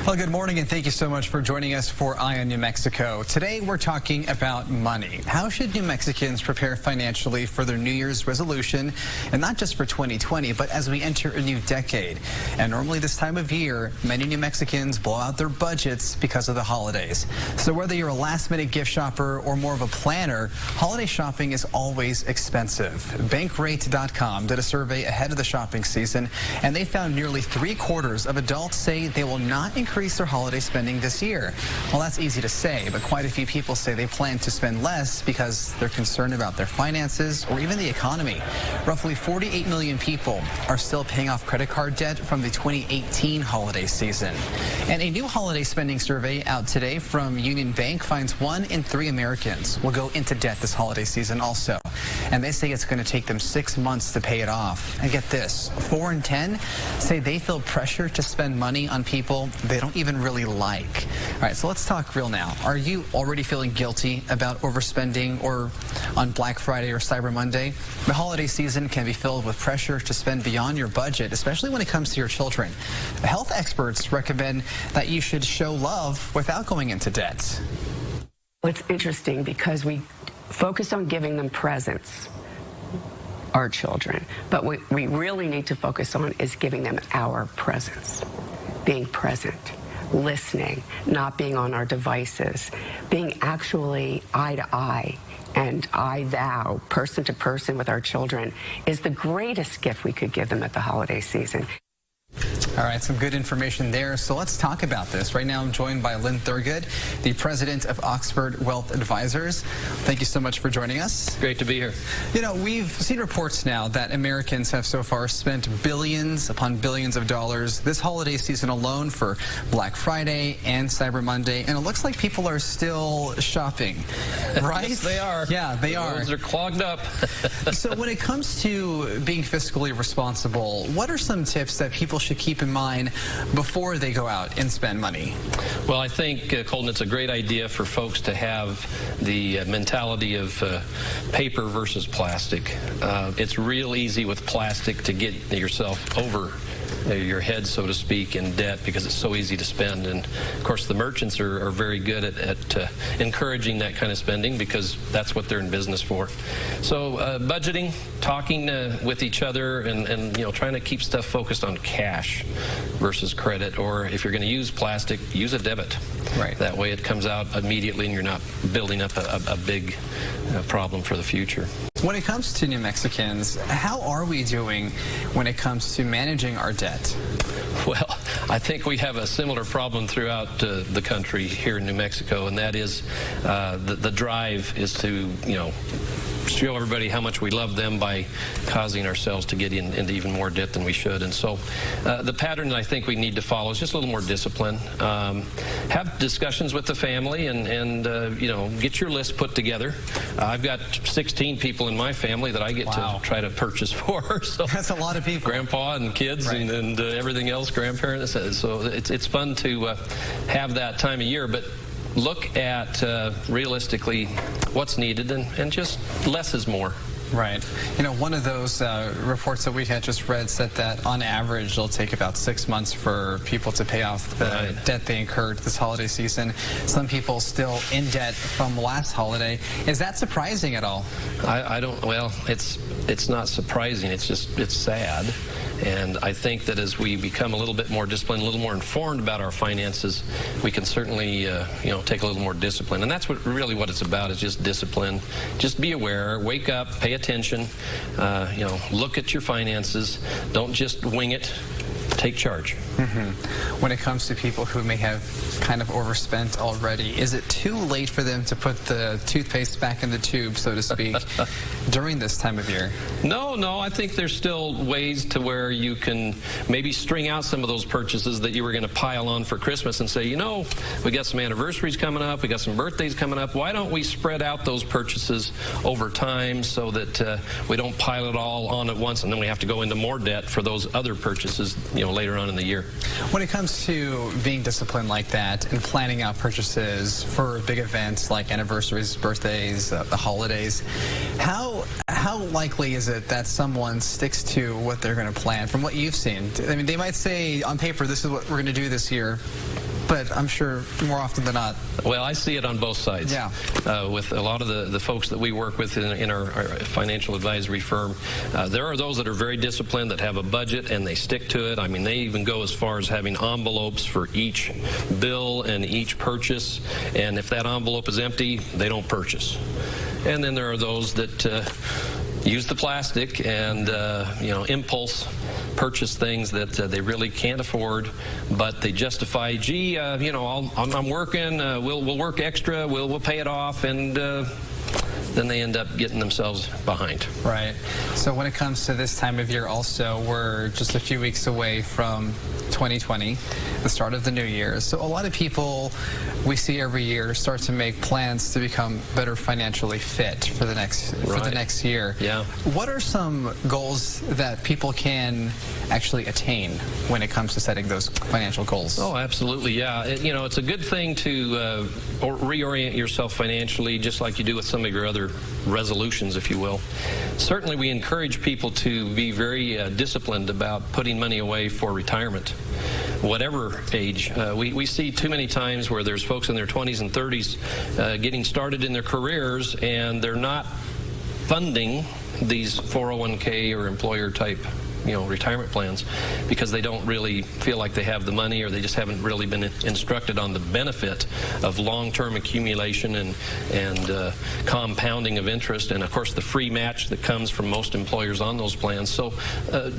Well, good morning, and thank you so much for joining us for Eye on New Mexico. Today, we're talking about money. How should New Mexicans prepare financially for their New Year's resolution, and not just for 2020, but as we enter a new decade? And normally this time of year, many New Mexicans blow out their budgets because of the holidays. So whether you're a last-minute gift shopper or more of a planner, holiday shopping is always expensive. Bankrate.com did a survey ahead of the shopping season, and they found nearly 3/4 of adults say they will not increase their holiday spending this year. Well, that's easy to say, but quite a few people say they plan to spend less because they're concerned about their finances or even the economy. Roughly 48 million people are still paying off credit card debt from the 2018 holiday season. And a new holiday spending survey out today from Union Bank finds 1 in 3 Americans will go into debt this holiday season also. And they say it's going to take them 6 months to pay it off. And get this, 4 in 10 say they feel pressure to spend money on people they don't even really like. All right, so let's talk real now. Are you already feeling guilty about overspending or on Black Friday or Cyber Monday? The holiday season can be filled with pressure to spend beyond your budget, especially when it comes to your children. Health experts recommend that you should show love without going into debt. Well, it's interesting because we focus on giving them presents, our children, but what we really need to focus on is giving them our presents. Being present, listening, not being on our devices, being actually eye to eye and I thou, person to person with our children is the greatest gift we could give them at the holiday season. All right, some good information there. So let's talk about this. Right now I'm joined by Lynn, the president of Oxford Wealth Advisors. Thank you so much for joining us. Great to be here. You know, we've seen reports now that Americans have so far spent billions upon billions of dollars this holiday season alone for Black Friday and Cyber Monday, and it looks like people are still shopping, right? Yes, they are. Yeah, they are. The roads are clogged up. So when it comes to being fiscally responsible, what are some tips that people should keep in mind before they go out and spend money? Well, I think, Colton, it's a great idea for folks to have the mentality of paper versus plastic. It's real easy with plastic to get yourself over your head, so to speak, in debt because it's so easy to spend. And of course the merchants are very good at encouraging that kind of spending because that's what they're in business for. So budgeting, talking with each other, and you know, trying to keep stuff focused on cash versus credit, or if you're going to use plastic, use a debit. Right. That way it comes out immediately and you're not building up a big problem for the future. When it comes to New Mexicans, how are we doing when it comes to managing our debt? Well, I think we have a similar problem throughout the country here in New Mexico, and that is the drive is to, you know, show everybody how much we love them by causing ourselves to get into even more debt than we should. And so the pattern that I think we need to follow is just a little more discipline. Have discussions with the family and you know, get your list put together. I've got 16 people in my family that I get to try to purchase for. So that's a lot of people. Grandpa and kids, right, and everything else, grandparents. So it's fun to have that time of year, but look at realistically what's needed and just less is more. Right. You know, one of those reports that we had just read said that on average it'll take about 6 months for people to pay off the debt they incurred this holiday season. Some people still in debt from last holiday. Is that surprising at all? I don't, well, it's not surprising. It's sad. And I think that as we become a little bit more disciplined, a little more informed about our finances, we can certainly, you know, take a little more discipline. And that's really what it's about, is just discipline. Just be aware, wake up, pay attention, you know, look at your finances. Don't just wing it. Take charge. When it comes to people who may have kind of overspent already, is it too late for them to put the toothpaste back in the tube, so to speak, during this time of year? No, I think there's still ways to where you can maybe string out some of those purchases that you were going to pile on for Christmas and say, you know, we got some anniversaries coming up, we got some birthdays coming up. Why don't we spread out those purchases over time so that we don't pile it all on at once and then we have to go into more debt for those other purchases, you know, later on in the year. When it comes to being disciplined like that and planning out purchases for big events like anniversaries, birthdays, the holidays, how likely is it that someone sticks to what they're going to plan from what you've seen? I mean, they might say on paper, this is what we're going to do this year, but I'm sure more often than not. Well, I see it on both sides. Yeah. With a lot of the folks that we work with in our financial advisory firm, there are those that are very disciplined, that have a budget, and they stick to it. I mean, they even go as far as having envelopes for each bill and each purchase, and if that envelope is empty, they don't purchase. And then there are those that use the plastic and impulse purchase things that they really can't afford, but they justify, gee, I'm working, we'll work extra, we'll pay it off, and then they end up getting themselves behind. Right. So when it comes to this time of year also, we're just a few weeks away from 2020, the start of the new year. So a lot of people we see every year start to make plans to become better financially fit for the next year. Yeah. What are some goals that people can actually attain when it comes to setting those financial goals? Oh, absolutely, yeah. It's a good thing to reorient yourself financially, just like you do with some of your other resolutions, if you will. Certainly, we encourage people to be very disciplined about putting money away for retirement, whatever age. We see too many times where there's folks in their 20s and 30s getting started in their careers, and they're not funding these 401k or employer type retirement plans because they don't really feel like they have the money, or they just haven't really been instructed on the benefit of long-term accumulation and compounding of interest, and of course the free match that comes from most employers on those plans. So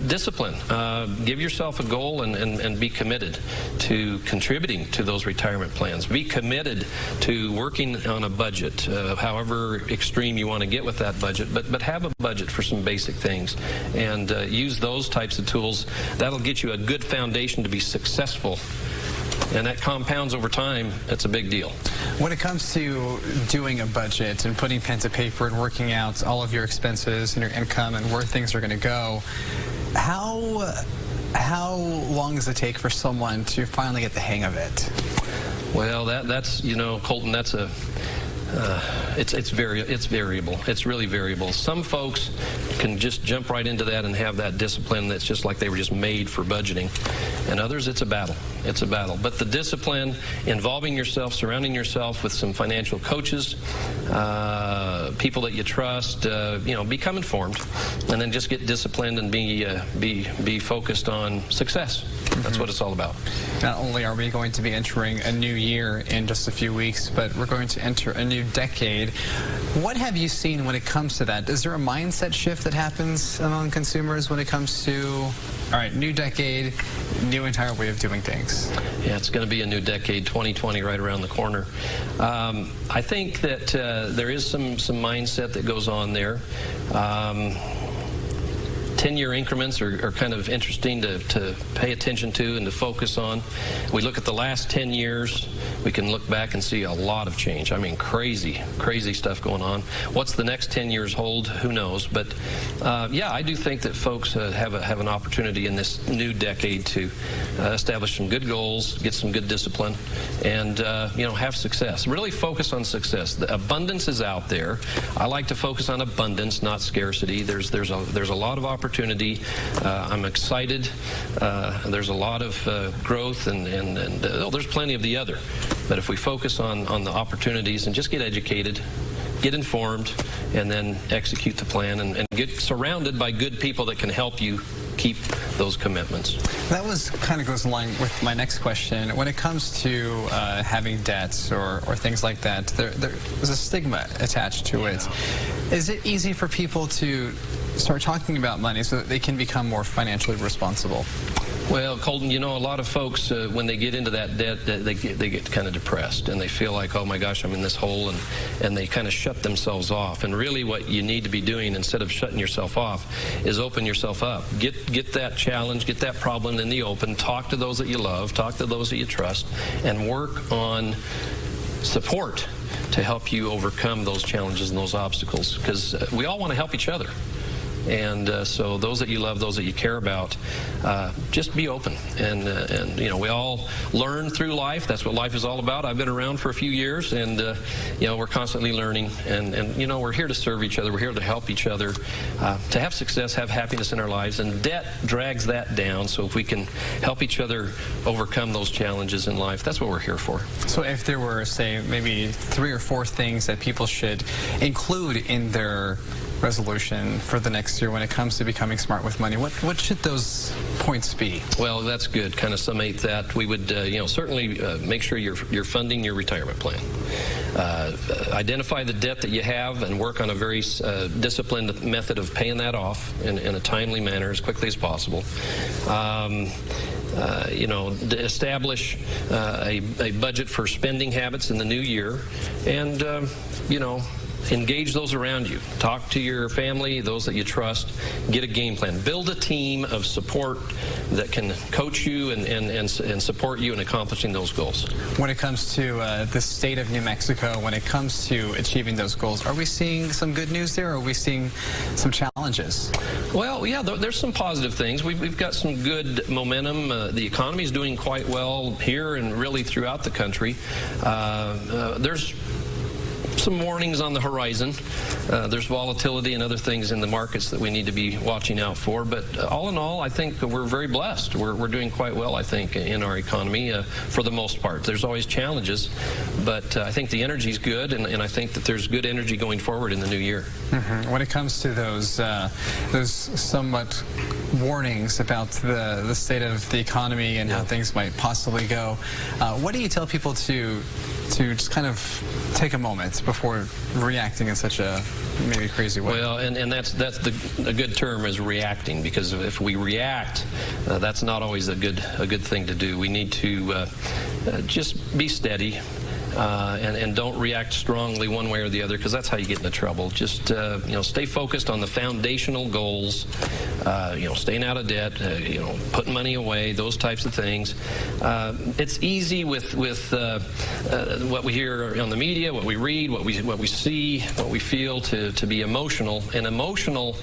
discipline, give yourself a goal and be committed to contributing to those retirement plans. Be committed to working on a budget, however extreme you want to get with that budget, but have a budget for some basic things, and use those types of tools. That'll get you a good foundation to be successful, and that compounds over time. That's a big deal. When it comes to doing a budget and putting pen to paper and working out all of your expenses and your income and where things are going to go, how long does it take for someone to finally get the hang of it? Well, that's Colton, that's a it's variable. It's really variable. Some folks can just jump right into that and have that discipline that's just like they were just made for budgeting. And others, it's a battle. It's a battle. But the discipline, involving yourself, surrounding yourself with some financial coaches, people that you trust, become informed, and then just get disciplined and be focused on success. That's what it's all about. Not only are we going to be entering a new year in just a few weeks, but we're going to enter a new decade. What have you seen when it comes to that? Is there a mindset shift that happens among consumers when it comes to, all right, new decade, new entire way of doing things? Yeah, it's going to be a new decade, 2020 right around the corner. I think that there is some mindset that goes on there. 10-year increments are kind of interesting to pay attention to and to focus on. We look at the last 10 years, we can look back and see a lot of change. I mean, crazy stuff going on. What's the next 10 years hold? Who knows? But yeah, I do think that folks have an opportunity in this new decade to establish some good goals, get some good discipline, and have success. Really focus on success. The abundance is out there. I like to focus on abundance, not scarcity. There's a lot of opportunity. I'm excited. There's a lot of growth, and there's plenty of the other. But if we focus on the opportunities and just get educated, get informed, and then execute the plan, and get surrounded by good people that can help you keep those commitments. That kind of goes along with my next question. When it comes to having debts or things like that, there's a stigma attached to it. Is it easy for people to start talking about money so that they can become more financially responsible? Well, Colton, a lot of folks, when they get into that debt, they get kind of depressed, and they feel like, oh my gosh, I'm in this hole, and they kind of shut themselves off. And really what you need to be doing, instead of shutting yourself off, is open yourself up. Get that challenge, get that problem in the open, talk to those that you love, talk to those that you trust, and work on support to help you overcome those challenges and those obstacles, because we all want to help each other. And so those that you love, those that you care about, just be open. And you know, we all learn through life. That's what life is all about. I've been around for a few years, and you know, we're constantly learning. And you know, we're here to serve each other. We're here to help each other, to have success, have happiness in our lives. And debt drags that down. So if we can help each other overcome those challenges in life, that's what we're here for. So if there were, say, maybe 3 or 4 things that people should include in their resolution for the next year when it comes to becoming smart with money, what should those points be? Well, that's good. Kind of summate that. We would, you know, certainly make sure you're funding your retirement plan. Identify the debt that you have and work on a very disciplined method of paying that off in a timely manner as quickly as possible. You know, establish a budget for spending habits in the new year, and you know, engage those around you. Talk to your family, those that you trust. Get a game plan. Build a team of support that can coach you and support you in accomplishing those goals. When it comes to the state of New Mexico, when it comes to achieving those goals, are we seeing some good news there, or are we seeing some challenges? Well, yeah, there's some positive things. We've got some good momentum. The economy is doing quite well here and really throughout the country. There's some warnings on the horizon. There's volatility and other things in the markets that we need to be watching out for. But all in all, I think we're very blessed. We're doing quite well, I think, in our economy for the most part. There's always challenges, but I think the energy is good, and I think that there's good energy going forward in the new year. Mm-hmm. When it comes to those somewhat warnings about the state of the economy and how things might possibly go, what do you tell people to just kind of take a moment before reacting in such a maybe crazy way? Well, and that's a good term, is reacting, because if we react, that's not always a good thing to do. We need to just be steady. And don't react strongly one way or the other, because that's how you get into trouble. Just you know, stay focused on the foundational goals. You know, staying out of debt. You know, putting money away. Those types of things. It's easy with what we hear on the media, what we read, what we see, what we feel to be emotional. And emotional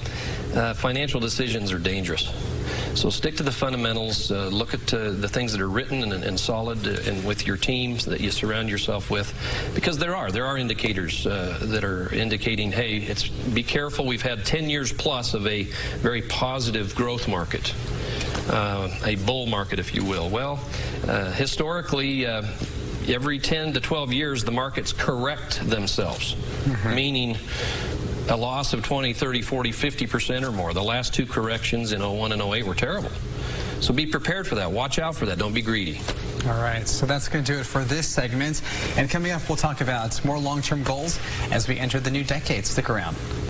financial decisions are dangerous. So stick to the fundamentals. Look at the things that are written and solid, and with your teams that you surround yourself with, because there are indicators that are indicating, hey, be careful. We've had 10 years plus of a very positive growth market, a bull market, if you will. Well, historically, every 10 to 12 years, the markets correct themselves, meaning a loss of 20, 30, 40, 50% or more. The last 2 corrections in 01 and 08 were terrible. So be prepared for that. Watch out for that. Don't be greedy. All right, so that's going to do it for this segment. And coming up, we'll talk about more long-term goals as we enter the new decade. Stick around.